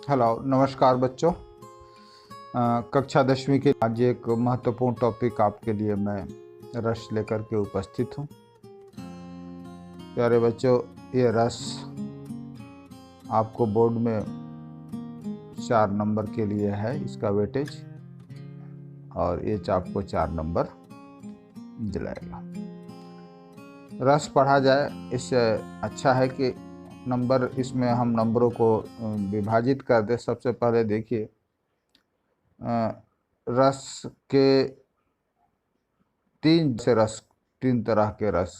Hello, नमस्कार बच्चों। कक्षा 10वीं के आज एक महत्वपूर्ण टॉपिक आपके लिए मैं रस लेकर के उपस्थित हूँ। प्यारे बच्चों, ये रस आपको बोर्ड में 4 नंबर के लिए है, इसका वेटेज, और ये आपको 4 नंबर दिलाएगा। रस पढ़ा जाए, इससे अच्छा है कि नंबर, इसमें हम नंबरों को विभाजित कर दे। सबसे पहले देखिए, रस के तीन तरह के रस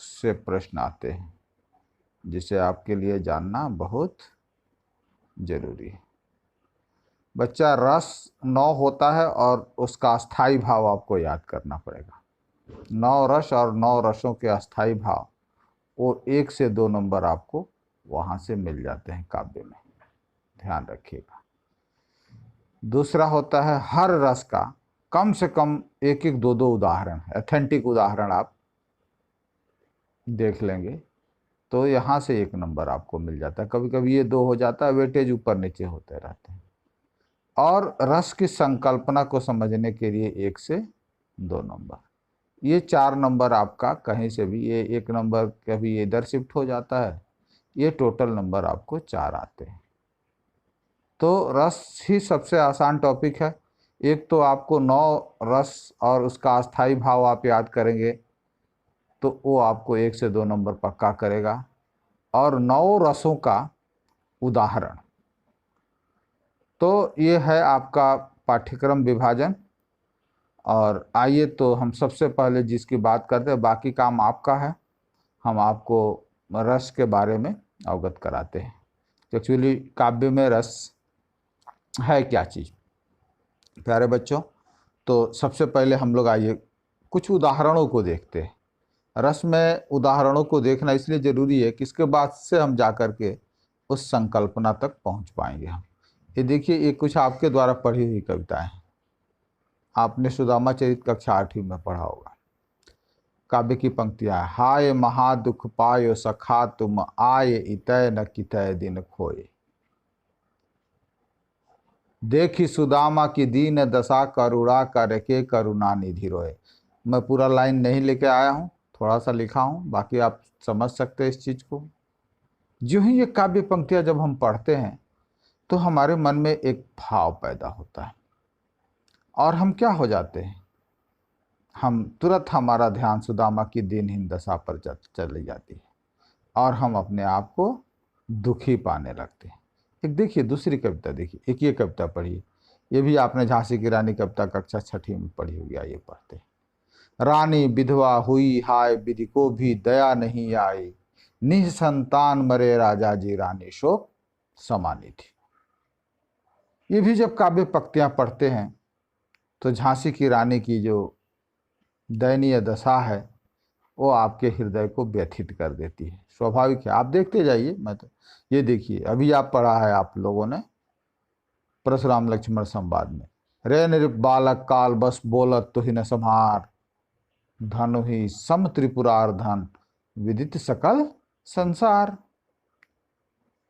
से प्रश्न आते हैं, जिसे आपके लिए जानना बहुत जरूरी है। बच्चा, रस 9 होता है और उसका अस्थाई भाव आपको याद करना पड़ेगा। 9 रस और 9 रसों के अस्थाई भाव, और 1 से 2 नंबर आपको वहां से मिल जाते हैं काव्य में, ध्यान रखिएगा। दूसरा होता है, हर रस का कम से कम 1-1, 2-2 उदाहरण, ऑथेंटिक उदाहरण आप देख लेंगे तो यहाँ से 1 नंबर आपको मिल जाता है। कभी कभी ये 2 हो जाता है, वेटेज ऊपर नीचे होते रहते हैं। और रस की संकल्पना को समझने के लिए 1 से 2 नंबर, ये 4 नंबर आपका कहीं से भी, ये 1 नंबर कभी इधर शिफ्ट हो जाता है, ये टोटल नंबर आपको 4 आते हैं। तो रस ही सबसे आसान टॉपिक है। एक तो आपको 9 रस और उसका अस्थाई भाव आप याद करेंगे तो वो आपको 1 से 2 नंबर पक्का करेगा, और 9 रसों का उदाहरण। तो ये है आपका पाठ्यक्रम विभाजन। और आइए तो हम सबसे पहले जिसकी बात करते हैं, बाकी काम आपका है, हम आपको रस के बारे में अवगत कराते हैं। एक्चुअली काव्य में रस है क्या चीज़, प्यारे बच्चों। तो सबसे पहले हम लोग आइए कुछ उदाहरणों को देखते हैं। रस में उदाहरणों को देखना इसलिए ज़रूरी है कि इसके बाद से हम जा कर के उस संकल्पना तक पहुंच पाएंगे हम। ये देखिए, ये कुछ आपके द्वारा पढ़ी हुई कविताएं हैं। आपने सुदामा चरित कक्षा 8वीं में पढ़ा होगा। काव्य की पंक्तियां, हाय महा दुख पायो सखा तुम आए, इतय न कितय दिन खोए। देखी सुदामा की दीन दशा, करुणा करके करुणा निधि रोए। मैं पूरा लाइन नहीं लेके आया हूँ, थोड़ा सा लिखा हूँ, बाकी आप समझ सकते हैं इस चीज़ को। जो ही ये काव्य पंक्तियां जब हम पढ़ते हैं तो हमारे मन में एक भाव पैदा होता है, और हम क्या हो जाते हैं, हम तुरंत, हमारा ध्यान सुदामा की दीनहीन दशा पर चली जाती है, और हम अपने आप को दुखी पाने लगते हैं। एक देखिए दूसरी कविता, देखिए एक ये कविता पढ़िए, ये भी आपने झांसी की रानी कविता कक्षा 6वीं में पढ़ी होगी। आइए पढ़ते हैं। रानी विधवा हुई हाय, विधि को भी दया नहीं आई, निसंतान मरे राजा जी, रानी शोक समानी थी। ये भी जब काव्य पंक्तियां पढ़ते हैं तो झांसी की रानी की जो दयनीय दशा है वो आपके हृदय को व्यथित कर देती है। स्वाभाविक है, आप देखते जाइए। मैं तो ये देखिए, अभी आप पढ़ा है आप लोगों ने परशुराम लक्ष्मण संवाद में, रे नृप बालक काल बस बोलत तो ही न संहार, धनु ही सम त्रिपुरार धन, विदित सकल संसार।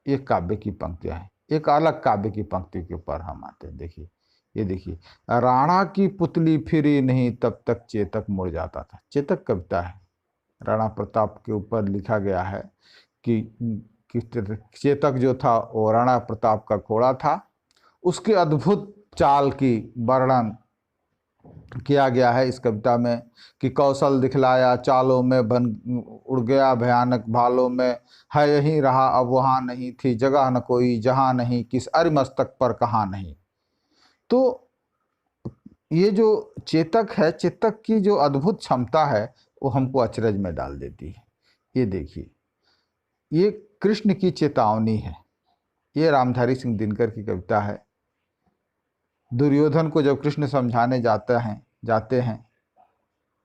ये काव्य की पंक्तियां हैं। एक अलग काव्य की पंक्ति के ऊपर हम आते हैं। देखिए, ये देखिए, राणा की पुतली फिरी नहीं तब तक चेतक मुड़ जाता था। चेतक कविता है, राणा प्रताप के ऊपर लिखा गया है कि चेतक जो था वो राणा प्रताप का घोड़ा था। उसके अद्भुत चाल की वर्णन किया गया है इस कविता में कि कौशल दिखलाया चालों में, बन उड़ गया भयानक भालों में, है यहीं रहा अब वहाँ नहीं, थी जगह न कोई जहाँ नहीं, किस अरि मस्तक पर कहाँ नहीं। तो ये जो चेतक है, चेतक की जो अद्भुत क्षमता है वो हमको अचरज में डाल देती है। ये देखिए, ये कृष्ण की चेतावनी है। ये रामधारी सिंह दिनकर की कविता है। दुर्योधन को जब कृष्ण समझाने जाते हैं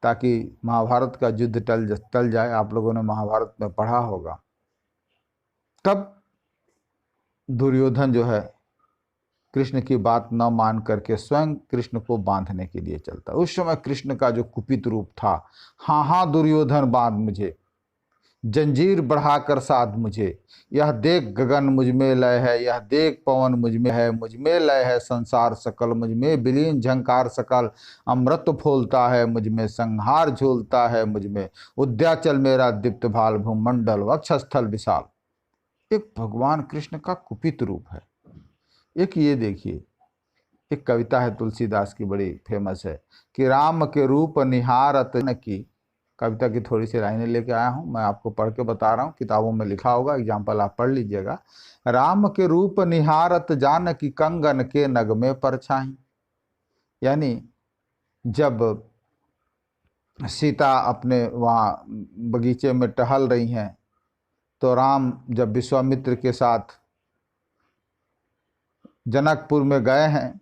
ताकि महाभारत का युद्ध टल जाए, आप लोगों ने महाभारत में पढ़ा होगा, तब दुर्योधन जो है कृष्ण की बात न मान करके स्वयं कृष्ण को बांधने के लिए चलता। उस समय कृष्ण का जो कुपित रूप था, हाँ हाँ दुर्योधन बांध मुझे, जंजीर बढ़ाकर साध मुझे। यह देख गगन मुझ में लय है, यह देख पवन मुझ में है, मुझ में लय है संसार सकल, मुझ में विलीन झंकार सकल, अमृत फूलता है मुझ में, संहार झूलता है मुझ में, उद्याचल मेरा दीप्त भाल, भूमंडल वक्षस्थल विशाल। एक भगवान कृष्ण का कुपित रूप है। एक ये देखिए, एक कविता है तुलसीदास की, बड़ी फेमस है कि राम के रूप निहारत न की। कविता की थोड़ी सी लाइनें लेके आया हूँ, मैं आपको पढ़ के बता रहा हूँ, किताबों में लिखा होगा, एग्जाम्पल आप पढ़ लीजिएगा। राम के रूप निहारत जान की, कंगन के नग में परछाई। यानी जब सीता अपने वहाँ बगीचे में टहल रही हैं, तो राम जब विश्वामित्र के साथ जनकपुर में गए हैं,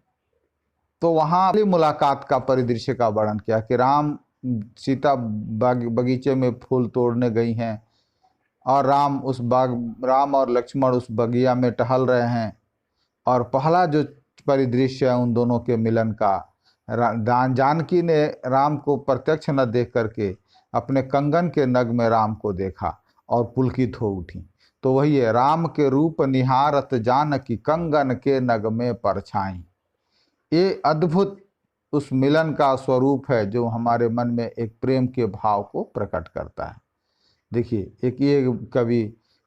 तो वहाँ मुलाकात का परिदृश्य का वर्णन किया कि सीता बगीचे में फूल तोड़ने गई हैं और राम और लक्ष्मण उस बगिया में टहल रहे हैं, और पहला जो परिदृश्य है उन दोनों के मिलन का, जानकी ने राम को प्रत्यक्ष न देख करके अपने कंगन के नग में राम को देखा और पुलकित हो उठी। तो वही है, राम के रूप निहारत जानकी, कंगन के नग में परछाई। ये अद्भुत उस मिलन का स्वरूप है जो हमारे मन में एक प्रेम के भाव को प्रकट करता है। देखिए, एक ये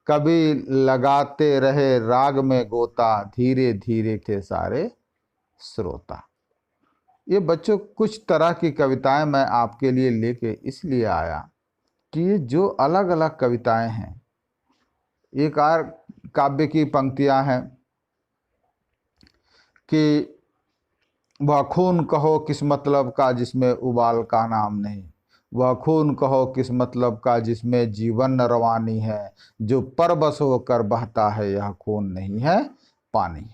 कभी लगाते रहे राग में गोता, धीरे धीरे थे सारे श्रोता। ये बच्चों कुछ तरह की कविताएं मैं आपके लिए लेके इसलिए आया कि ये जो अलग अलग कविताएं हैं, एक और काव्य की पंक्तियां हैं कि वह खून कहो किस मतलब का जिसमें उबाल का नाम नहीं, वह खून कहो किस मतलब का जिसमें जीवन न रवानी है, जो परबस होकर बहता है यह खून नहीं है पानी।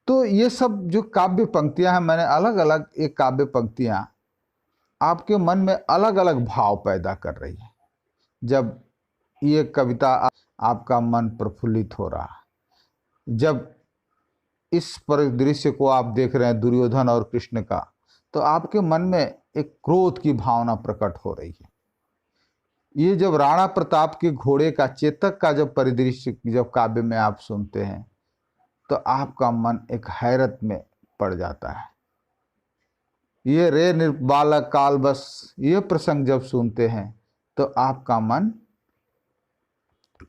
तो ये सब जो काव्य पंक्तियां हैं, मैंने अलग अलग एक काव्य पंक्तियां आपके मन में अलग अलग भाव पैदा कर रही है। जब ये कविता आपका मन प्रफुल्लित हो रहा है, जब इस परिदृश्य को आप देख रहे हैं दुर्योधन और कृष्ण का, तो आपके मन में एक क्रोध की भावना प्रकट हो रही है। ये जब राणा प्रताप के घोड़े का, चेतक का जब परिदृश्य जब काव्य में आप सुनते हैं, तो आपका मन एक हैरत में पड़ जाता है। ये रे निर्बालक काल बस, ये प्रसंग जब सुनते हैं तो आपका मन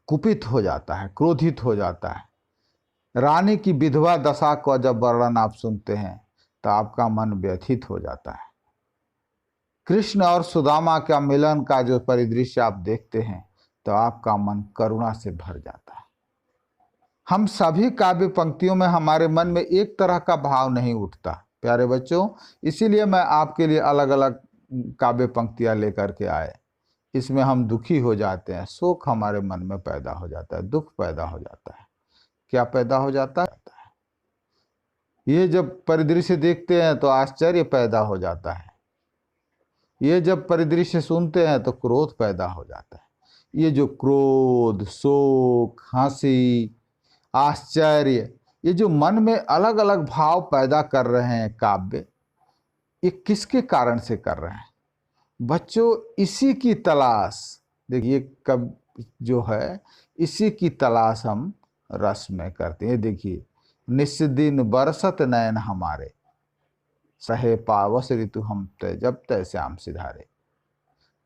कुपित हो जाता है, क्रोधित हो जाता है। रानी की विधवा दशा का जब वर्णन आप सुनते हैं तो आपका मन व्यथित हो जाता है। कृष्ण और सुदामा का मिलन का जो परिदृश्य आप देखते हैं तो आपका मन करुणा से भर जाता है। हम सभी काव्य पंक्तियों में हमारे मन में एक तरह का भाव नहीं उठता प्यारे बच्चों, इसीलिए मैं आपके लिए अलग अलग काव्य पंक्तियां लेकर के आए। इसमें हम दुखी हो जाते हैं, शोक हमारे मन में पैदा हो जाता है, दुख पैदा हो जाता है। क्या पैदा हो जाता है? ये जब परिदृश्य देखते हैं तो आश्चर्य पैदा हो जाता है, ये जब परिदृश्य सुनते हैं तो क्रोध पैदा हो जाता है। ये जो क्रोध, शोक, हंसी, आश्चर्य, ये जो मन में अलग अलग भाव पैदा कर रहे हैं काव्य, ये किसके कारण से कर रहे हैं बच्चों? इसी की तलाश, देखिए कब जो है इसी की तलाश हम रस में करते हैं। देखिए, निस्दिन बरसत नयन हमारे, सहे पावस ऋतु हम तय जब तय श्याम सिधारे।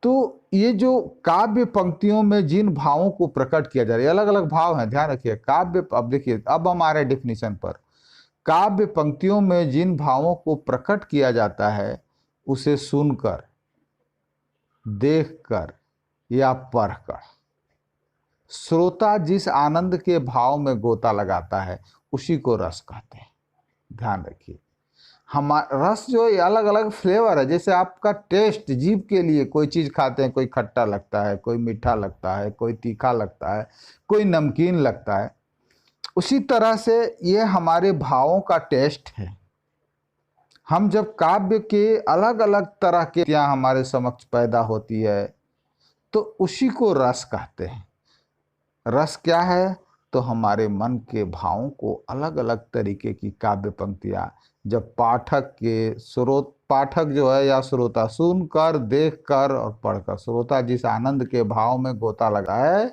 तो ये जो काव्य पंक्तियों में जिन भावों को प्रकट किया जा रहा है, अलग अलग भाव हैं, ध्यान रखिए। काव्य, अब देखिए, अब हमारे डिफिनीशन पर, काव्य पंक्तियों में जिन भावों को प्रकट किया जाता है, उसे सुनकर, देखकर या पढ़कर श्रोता जिस आनंद के भाव में गोता लगाता है उसी को रस कहते हैं। ध्यान रखिए, हमारा रस जो है अलग अलग फ्लेवर है। जैसे आपका टेस्ट जीभ के लिए, कोई चीज़ खाते हैं, कोई खट्टा लगता है, कोई मीठा लगता है, कोई तीखा लगता है, कोई नमकीन लगता है, उसी तरह से ये हमारे भावों का टेस्ट है। हम जब काव्य के अलग अलग तरह के हमारे समक्ष पैदा होती है तो उसी को रस कहते हैं। रस क्या है? तो हमारे मन के भावों को अलग अलग तरीके की काव्य पंक्तियाँ जब पाठक जो है या श्रोता सुनकर, देखकर और पढ़कर, श्रोता जिस आनंद के भाव में गोता लगाए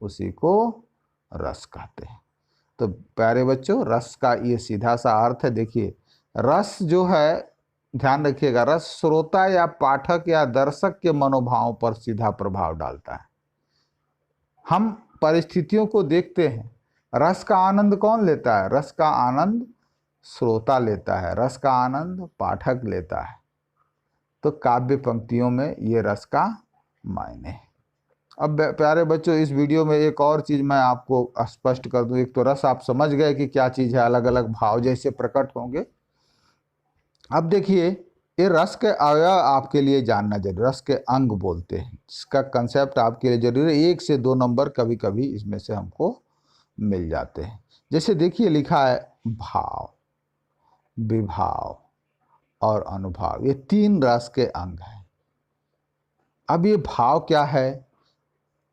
उसी को रस कहते हैं। तो प्यारे बच्चों, रस का ये सीधा सा अर्थ है। देखिए, रस जो है, ध्यान रखिएगा, रस श्रोता या पाठक या दर्शक के मनोभाव पर सीधा प्रभाव डालता है। हम परिस्थितियों को देखते हैं, रस का आनंद कौन लेता है? रस का आनंद श्रोता लेता है, रस का आनंद पाठक लेता है। तो काव्य पंक्तियों में ये रस का मायने है। अब प्यारे बच्चों, इस वीडियो में एक और चीज़ मैं आपको स्पष्ट कर दूं। एक तो रस आप समझ गए कि क्या चीज़ है, अलग अलग भाव जैसे प्रकट होंगे। अब देखिए, ये रस के अवयव आपके लिए जानना जरूरी, रस के अंग बोलते हैं, इसका कंसेप्ट आपके लिए जरूरी है। 1 से 2 नंबर कभी कभी इसमें से हमको मिल जाते हैं। जैसे देखिए, लिखा है भाव, विभाव और अनुभाव, ये 3 रस के अंग हैं। अब ये भाव क्या है,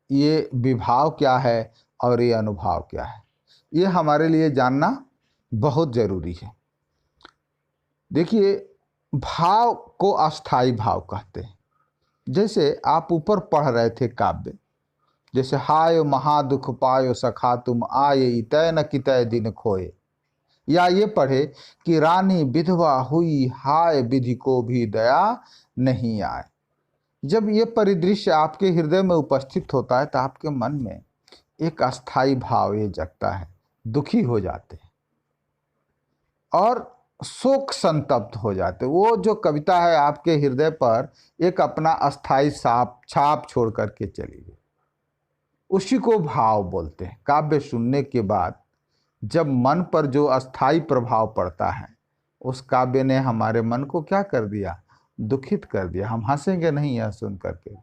ये विभाव क्या है और ये अनुभाव क्या है, ये हमारे लिए जानना बहुत जरूरी है। देखिए, भाव को अस्थाई भाव कहते हैं। जैसे आप ऊपर पढ़ रहे थे काव्य, जैसे हाय महादुख पायो सखा तुम आये इतय न कितय दिन खोए, या ये पढ़े कि रानी विधवा हुई हाय विधि को भी दया नहीं आए। जब ये परिदृश्य आपके हृदय में उपस्थित होता है तो आपके मन में एक अस्थाई भाव ये जगता है, दुखी हो जाते हैं और शोक संतप्त हो जाते। वो जो कविता है आपके हृदय पर एक अपना अस्थाई छाप छोड़ करके चली गई, उसी को भाव बोलते हैं। काव्य सुनने के बाद जब मन पर जो अस्थाई प्रभाव पड़ता है, उस काव्य ने हमारे मन को क्या कर दिया? दुखित कर दिया। हम हंसेंगे नहीं यह सुन करके,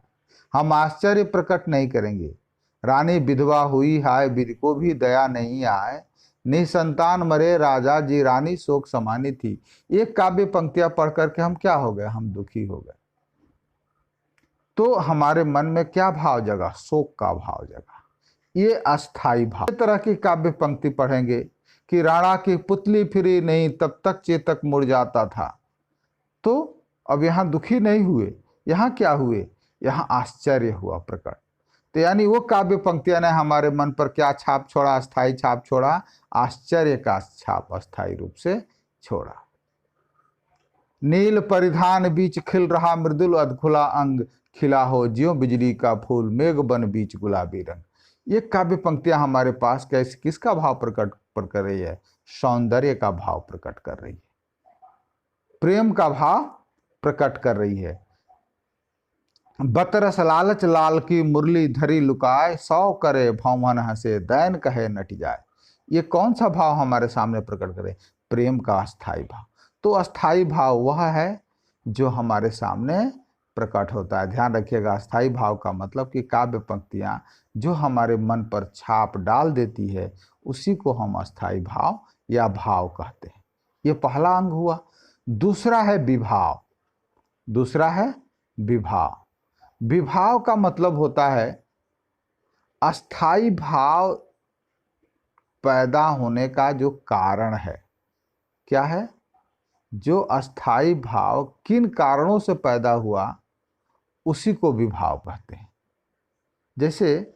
हम आश्चर्य प्रकट नहीं करेंगे। रानी विधवा हुई हाय विधि को भी दया नहीं आए, निसंतान मरे राजा जी रानी शोक समानी थी। ये काव्य पंक्तियां पढ़ करके हम क्या हो गए? हम दुखी हो गए। तो हमारे मन में क्या भाव जगा? शोक का भाव जगा। ये अस्थाई भाव। इस तरह की काव्य पंक्ति पढ़ेंगे कि राणा की पुतली फिरी नहीं तब तक चेतक मुड़ जाता था। तो अब यहाँ दुखी नहीं हुए, यहाँ क्या हुए? यहाँ आश्चर्य हुआ प्रकट। तो यानी वो काव्य पंक्तियां ने हमारे मन पर क्या छाप छोड़ा? अस्थाई छाप छोड़ा, आश्चर्य का छाप अस्थाई रूप से छोड़ा। नील परिधान बीच खिल रहा मृदुल अधखुला अंग, खिला हो ज्यों बिजली का फूल मेघ बन बीच गुलाबी रंग। ये काव्य पंक्तियां हमारे पास कैसे किसका भाव प्रकट कर रही है? सौंदर्य का भाव प्रकट कर रही है, प्रेम का भाव प्रकट कर रही है। बतरस लालच लाल की मुरली धरी लुकाए, सौ करे भौमन हंसे दैन कहे नट जाए। ये कौन सा भाव हमारे सामने प्रकट करे? प्रेम का अस्थाई भाव। तो अस्थाई भाव वह है जो हमारे सामने प्रकट होता है। ध्यान रखिएगा, अस्थाई भाव का मतलब कि काव्य पंक्तियां जो हमारे मन पर छाप डाल देती है उसी को हम अस्थाई भाव या भाव कहते हैं। ये पहला अंग हुआ। दूसरा है विभाव। दूसरा है विभाव। विभाव का मतलब होता है अस्थाई भाव पैदा होने का जो कारण है। क्या है? जो अस्थाई भाव किन कारणों से पैदा हुआ उसी को विभाव कहते हैं। जैसे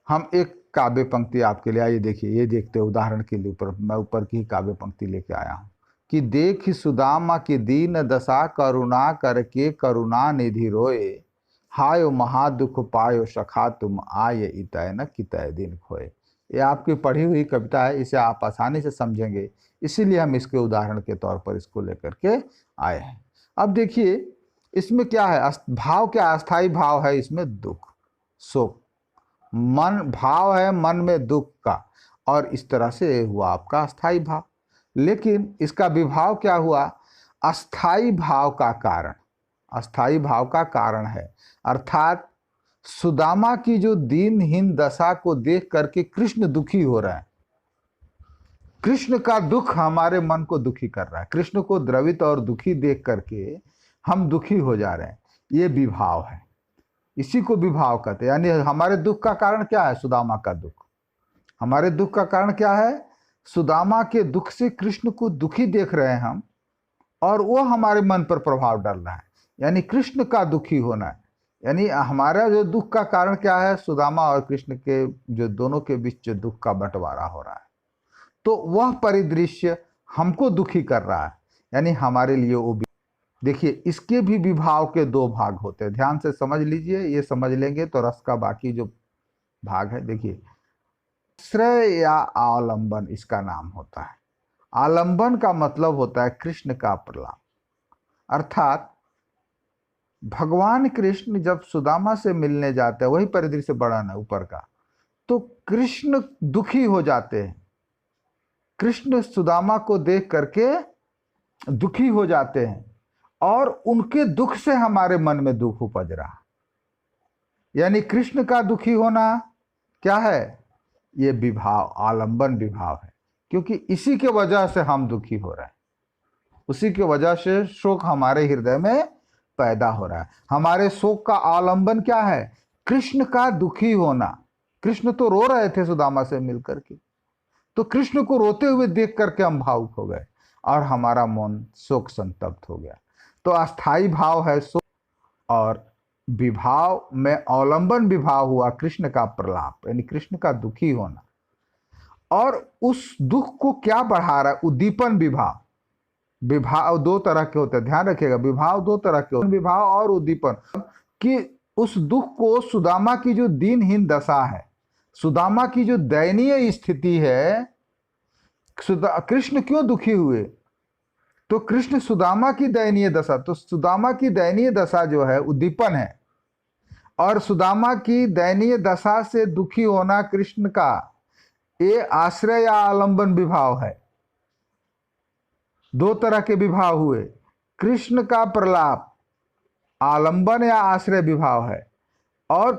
हम एक काव्य पंक्ति आपके लिए, आइए देखिए, ये देखते उदाहरण के लिए मैं ऊपर की काव्य पंक्ति लेके आया हूं कि देख सुदामा की दीन दशा करुणा करके करुणा निधि रोए, हायो महादुख पायो सखा तुम आये इतय न कितय दिन खोए। ये आपकी पढ़ी हुई कविता है, इसे आप आसानी से समझेंगे, इसीलिए हम इसके उदाहरण के तौर पर इसको लेकर के आए हैं। अब देखिए इसमें क्या है? भाव क्या? अस्थाई भाव है इसमें दुख, शोक। मन भाव है मन में दुख का, और इस तरह से हुआ आपका अस्थाई भाव। लेकिन इसका विभाव क्या हुआ? अस्थाई भाव का कारण, अस्थाई भाव का कारण है। अर्थात सुदामा की जो दीनहीन दशा को देख करके कृष्ण दुखी हो रहा है। कृष्ण का दुख हमारे मन को दुखी कर रहा है। कृष्ण को द्रवित और दुखी देख करके हम दुखी हो जा रहे हैं। ये विभाव है, इसी को विभाव कहते हैं। यानी हमारे दुख का कारण क्या है? सुदामा का दुख। हमारे दुख का कारण क्या है? सुदामा के दुख से कृष्ण को दुखी देख रहे हैं हम, और वो हमारे मन पर प्रभाव डाल रहा है, यानी कृष्ण का दुखी होना है। यानी हमारा जो दुख का कारण क्या है? सुदामा और कृष्ण के जो दोनों के बीच जो दुख का बंटवारा हो रहा है, तो वह परिदृश्य हमको दुखी कर रहा है, यानी हमारे लिए वो। देखिए, इसके भी विभाव के दो भाग होते हैं, ध्यान से समझ लीजिए, ये समझ लेंगे तो रस का बाकी जो भाग है। देखिए, आश्रय या आलंबन इसका नाम होता है। आलंबन का मतलब होता है कृष्ण का प्रलाप, अर्थात भगवान कृष्ण जब सुदामा से मिलने जाते हैं, वही परिदृश्य वर्णन है ऊपर का, तो कृष्ण दुखी हो जाते हैं। कृष्ण सुदामा को देख करके दुखी हो जाते हैं, और उनके दुख से हमारे मन में दुख उपज रहा, यानी कृष्ण का दुखी होना क्या है? ये विभाव, आलंबन विभाव है, क्योंकि इसी के वजह से हम दुखी हो रहे हैं, उसी की वजह से शोक हमारे हृदय में पैदा हो रहा है। हमारे शोक का आलंबन क्या है? कृष्ण का दुखी होना। कृष्ण तो रो रहे थे सुदामा से मिलकर के, तो कृष्ण को रोते हुए देख करके हम भावुक हो गए और हमारा मन शोक संतप्त हो गया। तो अस्थाई भाव है शोक, और विभाव में अवलंबन विभाव हुआ कृष्ण का प्रलाप, यानी कृष्ण का दुखी होना। और उस दुख को क्या बढ़ा रहा है? उद्दीपन विभाव। विभाव दो तरह के होते हैं, ध्यान रखिएगा, विभाव दो तरह के होते हैं, विभाव और उद्दीपन। कि उस दुख को, सुदामा की जो दीनहीन दशा है, सुदामा की जो दयनीय स्थिति है, कृष्ण क्यों दुखी हुए? तो कृष्ण सुदामा की दयनीय दशा, तो सुदामा की दयनीय दशा जो है उद्दीपन है, और सुदामा की दयनीय दशा से दुखी होना कृष्ण का, ये आश्रय या आलंबन विभाव है। दो तरह के विभाव हुए, कृष्ण का प्रलाप आलंबन या आश्रय विभाव है, और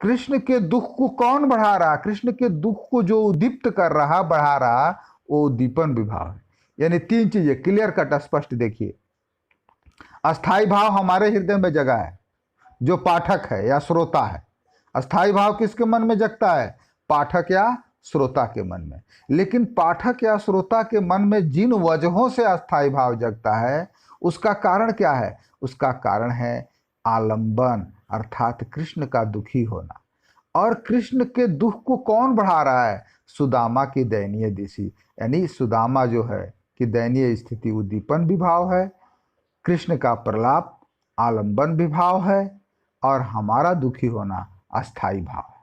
कृष्ण के दुख को कौन बढ़ा रहा? कृष्ण के दुख को जो उद्दीप्त कर रहा, बढ़ा रहा, वो उद्दीपन विभाव है। यानी तीन चीजें क्लियर कट स्पष्ट देखिए। अस्थाई भाव हमारे हृदय में जगा है, जो पाठक है या श्रोता है। अस्थाई भाव किसके मन में जगता है? पाठक या श्रोता के मन में। लेकिन पाठक या श्रोता के मन में जिन वजहों से अस्थाई भाव जगता है, उसका कारण क्या है? उसका कारण है आलंबन, अर्थात कृष्ण का दुखी होना। और कृष्ण के दुख को कौन बढ़ा रहा है? सुदामा की दयनीय दिशा, यानी सुदामा जो है कि दयनीय स्थिति उद्दीपन विभाव है, कृष्ण का प्रलाप आलंबन विभाव है, और हमारा दुखी होना अस्थाई भाव है।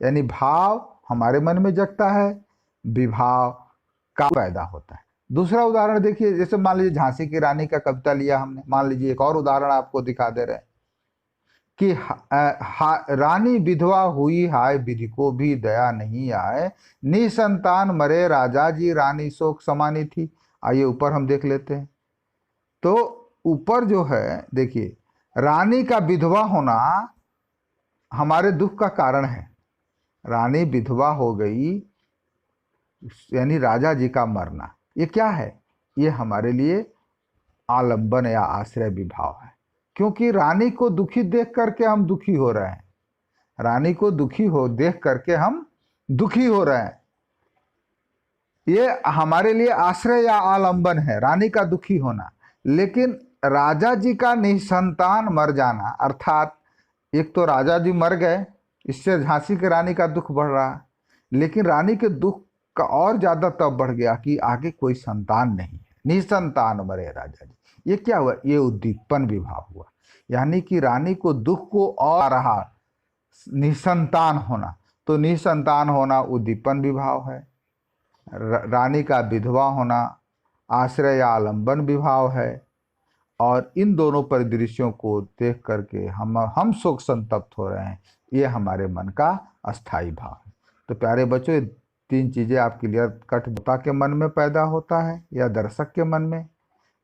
यानी भाव हमारे मन में जगता है, विभाव का पैदा होता है। दूसरा उदाहरण देखिए, जैसे मान लीजिए झांसी की रानी का कविता लिया हमने, मान लीजिए एक और उदाहरण आपको दिखा दे रहे हैं कि रानी विधवा हुई, हाय विधि को भी दया नहीं आए, निसंतान मरे राजा जी, रानी शोक समानी थी। आइए ऊपर हम देख लेते हैं। तो ऊपर जो है देखिए, रानी का विधवा होना हमारे दुख का कारण है। रानी विधवा हो गई, यानी राजा जी का मरना, ये क्या है? ये हमारे लिए आलंबन या आश्रय विभाव है, क्योंकि रानी को दुखी देख करके हम दुखी हो रहे हैं। रानी को दुखी हो देख करके हम दुखी हो रहे हैं, ये हमारे लिए आश्रय या आलंबन है, रानी का दुखी होना। लेकिन राजा जी का निसंतान मर जाना, अर्थात एक तो राजा जी मर गए, इससे झांसी की रानी का दुख बढ़ रहा, लेकिन रानी के दुख का और ज्यादा तब बढ़ गया कि आगे कोई संतान नहीं है, निसंतान मरे राजा जी। ये क्या हुआ? ये उद्दीपन विभाव हुआ, यानी कि रानी को दुख को और रहा निसंतान होना, तो निसंतान होना उद्दीपन विभाव है। रानी का विधवा होना आश्रय या आलंबन विभाव है। और इन दोनों परिदृश्यों को देख करके हम शोक संतप्त हो रहे हैं, ये हमारे मन का अस्थाई भाव है। तो प्यारे बच्चों, तीन चीजें आप क्लियर कट के मन में पैदा होता है या दर्शक के मन में।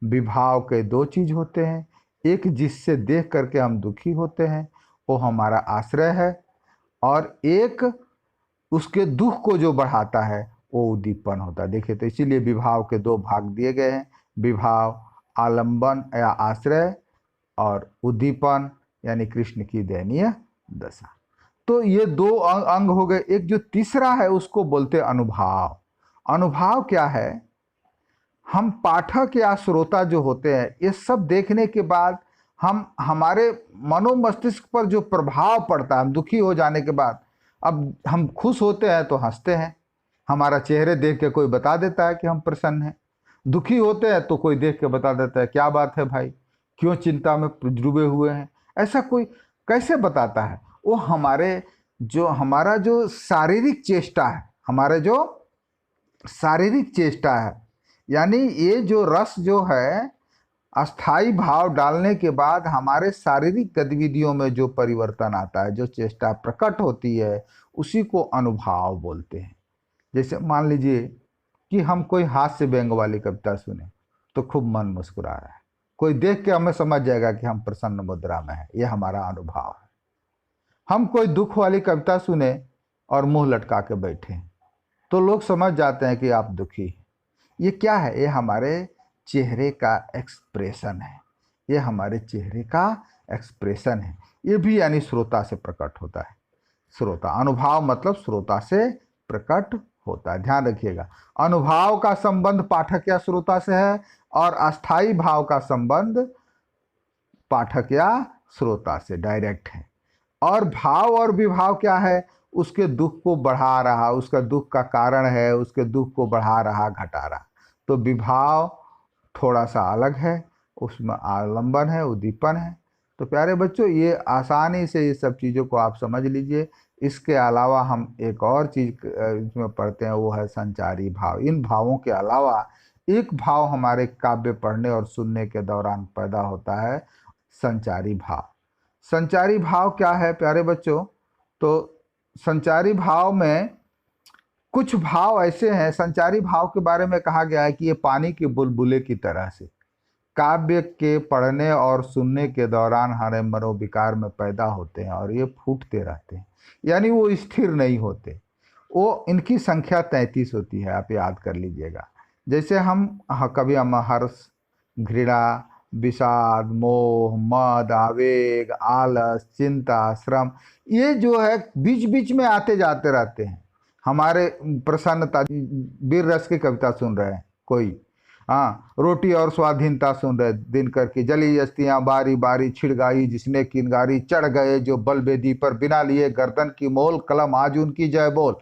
विभाव के दो चीज होते हैं, एक जिससे देख करके हम दुखी होते हैं, वो हमारा आश्रय है, और एक उसके दुख को जो बढ़ाता है वो उद्दीपन होता है। देखिए, तो इसीलिए विभाव के दो भाग दिए गए हैं, विभाव आलंबन या आश्रय, और उद्दीपन यानी कृष्ण की दयनीय दशा। तो ये दो अंग हो गए। एक जो तीसरा है उसको बोलते अनुभाव। अनुभाव क्या है? हम पाठक या श्रोता जो होते हैं, ये सब देखने के बाद हम हमारे मनोमस्तिष्क पर जो प्रभाव पड़ता है, दुखी हो जाने के बाद, अब हम खुश होते हैं तो हंसते हैं, हमारा चेहरे देख के कोई बता देता है कि हम प्रसन्न हैं। दुखी होते हैं तो कोई देख के बता देता है क्या बात है भाई, क्यों चिंता में डूबे हुए हैं। ऐसा कोई कैसे बताता है? वो हमारा जो शारीरिक चेष्टा है, हमारे जो शारीरिक चेष्टा है, यानी ये जो रस जो है, अस्थाई भाव डालने के बाद हमारे शारीरिक गतिविधियों में जो परिवर्तन आता है, जो चेष्टा प्रकट होती है, उसी को अनुभाव बोलते हैं। जैसे मान लीजिए कि हम कोई हास्य व्यंग वाली कविता सुने तो खूब मन मुस्कुरा रहा है, कोई देख के हमें समझ जाएगा कि हम प्रसन्न मुद्रा में है, ये हमारा अनुभव है। हम कोई दुख वाली कविता सुने और मुंह लटका के बैठे तो लोग समझ जाते हैं कि आप दुखी हैं। ये क्या है? ये हमारे चेहरे का एक्सप्रेशन है, ये हमारे चेहरे का एक्सप्रेशन है। ये भी यानी श्रोता से प्रकट होता है। श्रोता, अनुभाव मतलब श्रोता से प्रकट होता है। ध्यान रखिएगा, अनुभाव का संबंध पाठक या श्रोता से है और अस्थाई भाव का संबंध पाठक या श्रोता से डायरेक्ट है। और भाव और विभाव क्या है? उसके दुख को बढ़ा रहा, उसका दुख का कारण है, उसके दुख को बढ़ा रहा, घटा रहा। तो विभाव थोड़ा सा अलग है, उसमें आलंबन है, उद्दीपन है। तो प्यारे बच्चों, ये आसानी से ये सब चीज़ों को आप समझ लीजिए। इसके अलावा हम एक और चीज़ इसमें पढ़ते हैं, वो है संचारी भाव। इन भावों के अलावा एक भाव हमारे काव्य पढ़ने और सुनने के दौरान पैदा होता है, संचारी भाव। संचारी भाव क्या है प्यारे बच्चों? तो संचारी भाव में कुछ भाव ऐसे हैं, संचारी भाव के बारे में कहा गया है कि ये पानी के बुलबुले की तरह से काव्य के पढ़ने और सुनने के दौरान हमारे मनोविकार में पैदा होते हैं और ये फूटते रहते हैं, यानी वो स्थिर नहीं होते। वो इनकी संख्या 33 होती है, आप याद कर लीजिएगा। जैसे हम कभी हम हर्ष, घृणा, विषाद, मोह, मद, आवेग, आलस, चिंता, श्रम, ये जो है बीच बीच में आते जाते रहते हैं। हमारे प्रसन्नता, वीर रस की कविता सुन रहे हैं कोई, हाँ, रोटी और स्वाधीनता सुन रहे, दिनकर की जली अस्तियां बारी बारी छिड़ गाई, जिसने किनगारी चढ़ गए जो बलबेदी पर, बिना लिए गर्दन की मोल, कलम आज उनकी जय बोल।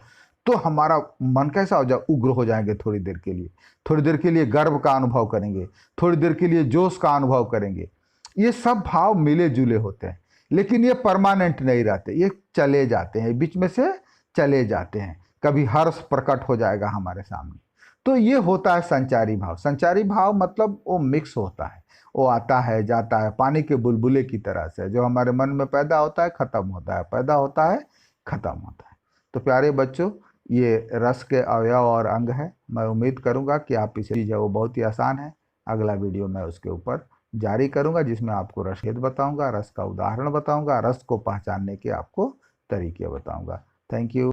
तो हमारा मन कैसा हो जाए? उग्र हो जाएंगे थोड़ी देर के लिए, थोड़ी देर के लिए गर्व का अनुभव करेंगे, थोड़ी देर के लिए जोश का अनुभव करेंगे। ये सब भाव मिले जुले होते हैं, लेकिन ये परमानेंट नहीं रहते, ये चले जाते हैं, बीच में से चले जाते हैं। कभी हर्ष प्रकट हो जाएगा हमारे सामने। तो ये होता है संचारी भाव। संचारी भाव मतलब वो मिक्स होता है, वो आता है जाता है, पानी के बुलबुले की तरह से, जो हमारे मन में पैदा होता है खत्म होता है, पैदा होता है खत्म होता है। तो प्यारे बच्चों, ये रस के अवयव और अंग है। मैं उम्मीद करूंगा कि आप इसे चीज़ है वो बहुत ही आसान है। अगला वीडियो मैं उसके ऊपर जारी करूंगा, जिसमें आपको रस भेद बताऊंगा, रस का उदाहरण बताऊंगा, रस को पहचानने के आपको तरीके बताऊंगा। Thank you.